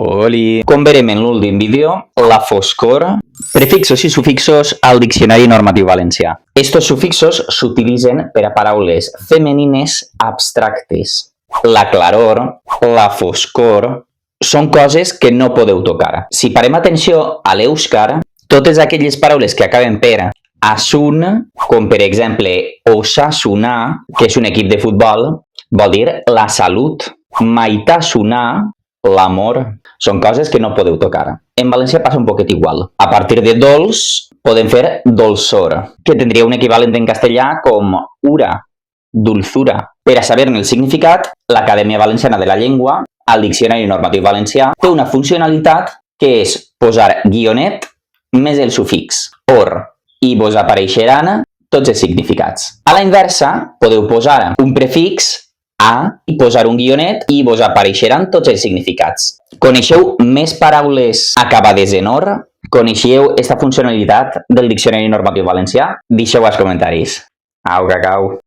Oli. Com verem en l'últim vídeo, la foscor, prefixos i sufixos al diccionari normatiu valencià. Estos sufixos s'utilitzen per a paraules femenines abstractes. La claror, la foscor, són coses que no podeu tocar. Si parem atenció a l'èuscar, totes aquelles paraules que acaben per asun, com per exemple Osasuna, que és un equip de futbol, vol dir la salut. Maitasuna, l'amor, són coses que no podeu tocar. En valencià passa un poquet igual. A partir de dolç podem fer dolçor, que tindria un equivalent en castellà com ura, dulzura. Per a saber-ne el significat, l'Acadèmia Valenciana de la Llengua, al Diccionari Normatiu Valencià, té una funcionalitat que és posar guionet més el sufix or i vos apareixeran tots els significats. A la inversa, podeu posar un prefix a i posar un guionet i vos apareixeran tots els significats. Coneixeu més paraules acabades en or? Coneixeu aquesta funcionalitat del Diccionari Normatiu Valencià? Deixeu als comentaris. Au, cacau.